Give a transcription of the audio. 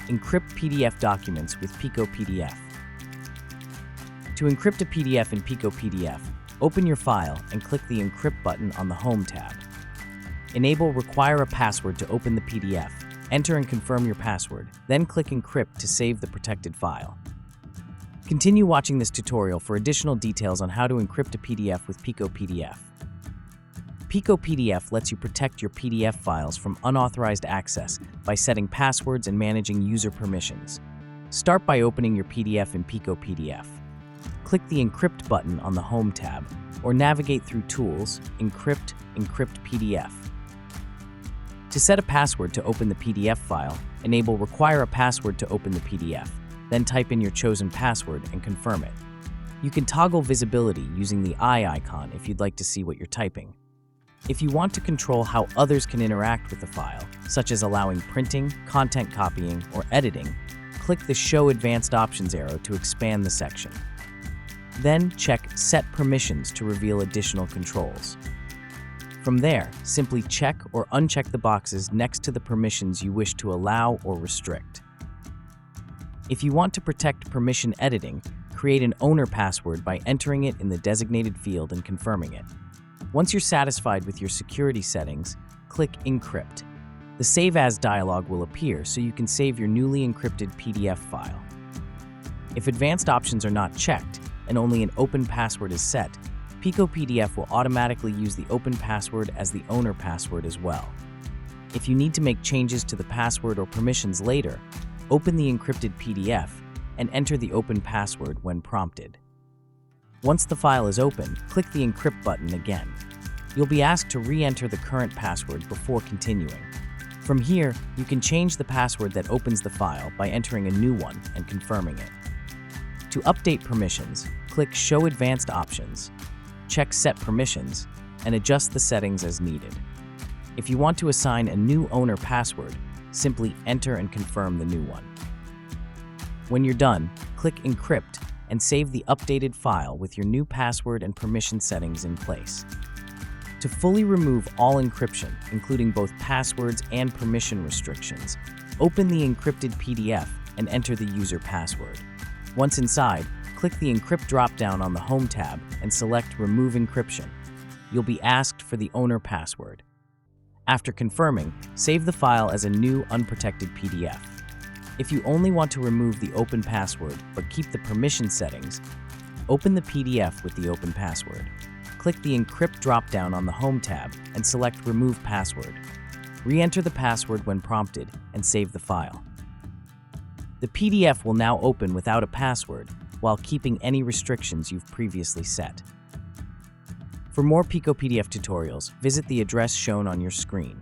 Encrypt PDF Documents with PicoPDF. To encrypt a PDF in PicoPDF, open your file and click the Encrypt button on the Home tab. Enable Require a Password to open the PDF. Enter and confirm your password, then click Encrypt to save the protected file. Continue watching this tutorial for additional details on how to encrypt a PDF with PicoPDF. PicoPDF lets you protect your PDF files from unauthorized access by setting passwords and managing user permissions. Start by opening your PDF in PicoPDF. Click the Encrypt button on the Home tab, or navigate through Tools, Encrypt PDF. To set a password to open the PDF file, enable Require a Password to open the PDF, then type in your chosen password and confirm it. You can toggle visibility using the eye icon if you'd like to see what you're typing. If you want to control how others can interact with the file, such as allowing printing, content copying, or editing, click the Show Advanced Options arrow to expand the section. Then check Set Permissions to reveal additional controls. From there, simply check or uncheck the boxes next to the permissions you wish to allow or restrict. If you want to protect permission editing, create an owner password by entering it in the designated field and confirming it. Once you're satisfied with your security settings, click Encrypt. The Save As dialog will appear so you can save your newly encrypted PDF file. If advanced options are not checked and only an open password is set, PicoPDF will automatically use the open password as the owner password as well. If you need to make changes to the password or permissions later, open the encrypted PDF and enter the open password when prompted. Once the file is open, click the Encrypt button again. You'll be asked to re-enter the current password before continuing. From here, you can change the password that opens the file by entering a new one and confirming it. To update permissions, click Show Advanced Options, check Set Permissions, and adjust the settings as needed. If you want to assign a new owner password, simply enter and confirm the new one. When you're done, click Encrypt and save the updated file with your new password and permission settings in place. To fully remove all encryption, including both passwords and permission restrictions, open the encrypted PDF and enter the user password. Once inside, click the Encrypt drop-down on the Home tab and select Remove Encryption. You'll be asked for the owner password. After confirming, save the file as a new unprotected PDF. If you only want to remove the open password but keep the permission settings, open the PDF with the open password. Click the Encrypt drop-down on the Home tab and select Remove Password. Re-enter the password when prompted and save the file. The PDF will now open without a password while keeping any restrictions you've previously set. For more PicoPDF tutorials, visit the address shown on your screen.